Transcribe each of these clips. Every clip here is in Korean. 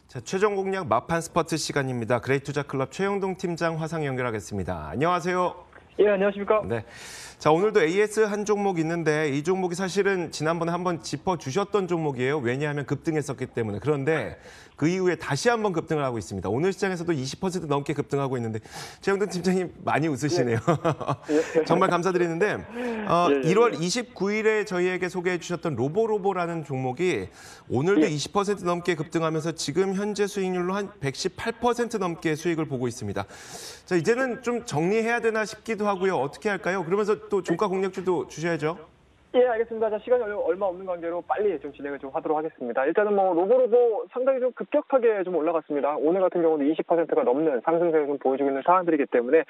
자, 최종 공략 막판 스퍼트 시간입니다. 그레이투자클럽 최영동 팀장 화상 연결하겠습니다. 안녕하세요. 예, 안녕하십니까. 네. 자, 오늘도 AS 한 종목 있는데 이 종목이 사실은 지난번에 한번 짚어주셨던 종목이에요. 왜냐하면 급등했었기 때문에. 그런데 그 이후에 다시 한번 급등을 하고 있습니다. 오늘 시장에서도 20% 넘게 급등하고 있는데 최영동 팀장님 많이 웃으시네요. 정말 감사드리는데 1월 29일에 저희에게 소개해 주셨던 로보로보라는 종목이 오늘도 20% 넘게 급등하면서 지금 현재 수익률로 한 118% 넘게 수익을 보고 있습니다. 자, 이제는 좀 정리해야 되나 싶기도 하고요. 어떻게 할까요? 그러면서 또 종가 공략주도 주셔야죠. 예, 알겠습니다. 자, 시간이 얼마 없는 관계로 빨리 좀 진행을 좀 하도록 하겠습니다. 일단은 로보로보 상당히 좀 급격하게 좀 올라갔습니다. 오늘 같은 경우도 20%가 넘는 상승세를 좀 보여주고 있는 상황들이기 때문에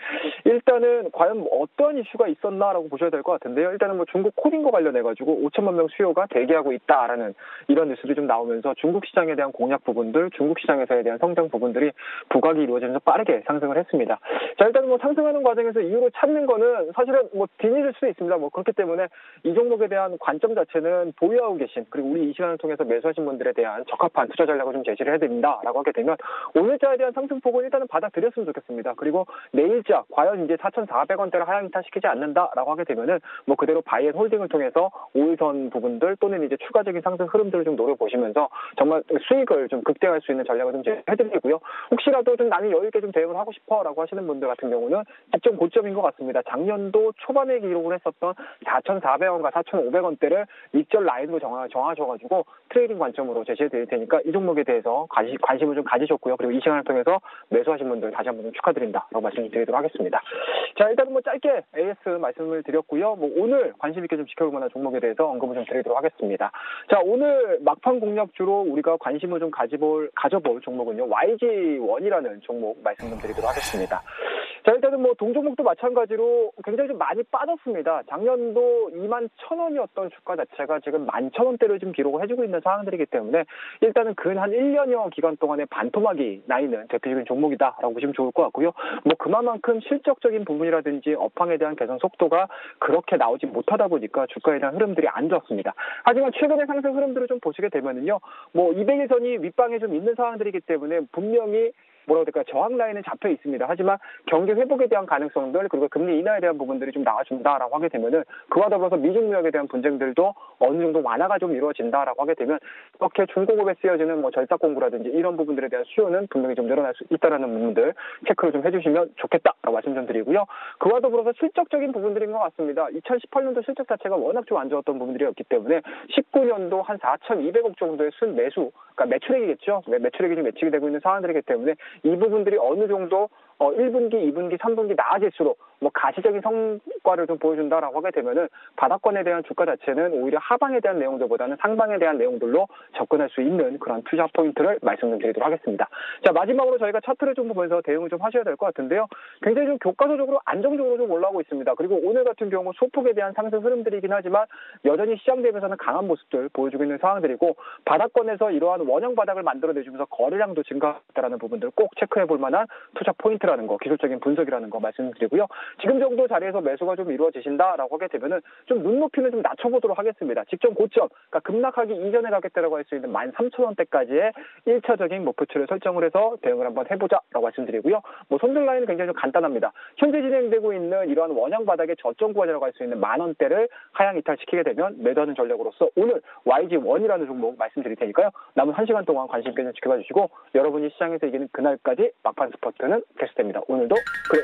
일단은 과연 어떤 이슈가 있었나라고 보셔야 될 것 같은데요. 일단은 중국 코딩과 관련해가지고 5천만 명 수요가 대기하고 있다라는 이런 뉴스들이 좀 나오면서 중국 시장에 대한 공략 부분들, 중국 시장에서에 대한 성장 부분들이 부각이 이루어지면서 빠르게 상승을 했습니다. 자, 일단은 상승하는 과정에서 이유로 찾는 거는 사실은 딘일 수도 있습니다. 그렇기 때문에 이 종목에 대한 관점 자체는 보유하고 계신, 그리고 우리 이 시간을 통해서 매수하신 분들에 대한 적합한 투자 전략을 좀 제시를 해야 된다라고 하게 되면 오늘자에 대한 상승폭은 일단은 받아들였으면 좋겠습니다. 그리고 내일자 과연 이제 4,400원대를 하향 이탈시키지 않는다라고 하게 되면은 그대로 바이앤홀딩을 통해서 5일선 부분들 또는 이제 추가적인 상승 흐름들을 좀 노려보시면서 정말 수익을 좀 극대화할 수 있는 전략을 좀 해드리고요. 혹시라도 좀 나는 여유 있게 좀 대응을 하고 싶어라고 하시는 분들 같은 경우는 직전 고점인 것 같습니다. 작년도 초반에 기록을 했었던 4,400원과 4,500원대를 익절 라인으로 정하셔가지고 트레이딩 관점으로 제시해 드릴 테니까 이 종목에 대해서 관심을 좀 가지셨고요. 그리고 이 시간을 통해서 매수하신 분들 다시 한번 좀 축하드린다라고 말씀드리도록 하겠습니다. 자, 일단은 짧게 AS 말씀을 드렸고요. 오늘 관심 있게 좀 지켜볼 만한 종목에 대해서 언급을 좀 드리도록 하겠습니다. 자, 오늘 막판 공략주로 우리가 관심을 좀 가져볼 종목은요. YG1이라는 종목 말씀 좀 드리도록 하겠습니다. 자, 일단은 동종목도 마찬가지로 굉장히 좀 많이 빠졌습니다. 작년도 21,000원이었던 주가 자체가 지금 11,000원대를 좀 기록을 해주고 있는 상황들이기 때문에 일단은 근 한 1년여 기간 동안에 반토막이 나 있는 대표적인 종목이다라고 보시면 좋을 것 같고요. 그만큼 실적적인 부분이라든지 업황에 대한 개선 속도가 그렇게 나오지 못하다 보니까 주가에 대한 흐름들이 안 좋았습니다. 하지만 최근의 상승 흐름들을 좀 보시게 되면은요, 200일선이 윗방에 좀 있는 상황들이기 때문에 분명히 저항 라인은 잡혀 있습니다. 하지만 경기 회복에 대한 가능성들, 그리고 금리 인하에 대한 부분들이 좀 나와준다라고 하게 되면은 그와 더불어서 미중 무역에 대한 분쟁들도 어느 정도 완화가 좀 이루어진다라고 하게 되면 이렇게 중공업에 쓰여지는 절삭 공구라든지 이런 부분들에 대한 수요는 분명히 좀 늘어날 수 있다라는 부분들 체크를 좀 해주시면 좋겠다라고 말씀 좀 드리고요. 그와 더불어서 실적적인 부분들인 것 같습니다. 2018년도 실적 자체가 워낙 좀 안 좋았던 부분들이었기 때문에 19년도 한 4,200억 정도의 순매수, 그러니까 매출액이겠죠. 매출액이 좀 매치게 되고 있는 상황들이기 때문에 이 부분들이 어느 정도 1분기, 2분기, 3분기 나아질수록 가시적인 성과를 좀 보여준다라고 하게 되면은 바닥권에 대한 주가 자체는 오히려 하방에 대한 내용들보다는 상방에 대한 내용들로 접근할 수 있는 그런 투자 포인트를 말씀 좀 드리도록 하겠습니다. 자, 마지막으로 저희가 차트를 좀 보면서 대응을 좀 하셔야 될 것 같은데요. 굉장히 좀 교과서적으로 안정적으로 좀 올라오고 있습니다. 그리고 오늘 같은 경우 소폭에 대한 상승 흐름들이긴 하지만 여전히 시장 대비해서는 강한 모습들 보여주고 있는 상황들이고 바닥권에서 이러한 원형 바닥을 만들어내주면서 거래량도 증가했다라는 부분들 꼭 체크해 볼 만한 투자 포인트라는 거, 기술적인 분석이라는 거 말씀드리고요. 지금 정도 자리에서 매수가 좀 이루어지신다라고 하게 되면은 좀 눈높이는 좀 낮춰보도록 하겠습니다. 직전 고점, 그러니까 급락하기 이전에 가겠다라고 할 수 있는 13,000원대까지의 1차적인 목표치를 설정을 해서 대응을 한번 해보자라고 말씀드리고요. 손절 라인은 굉장히 좀 간단합니다. 현재 진행되고 있는 이러한 원형 바닥의 저점 구간이라고 할 수 있는 10,000원대를 하향 이탈시키게 되면 매도하는 전략으로서 오늘 YG1이라는 종목 말씀드릴 테니까요. 남은 1시간 동안 관심 있게 좀 지켜봐 주시고 여러분이 시장에서 이기는 그날까지 막판 스퍼트는 계속됩니다. 오늘도 그래.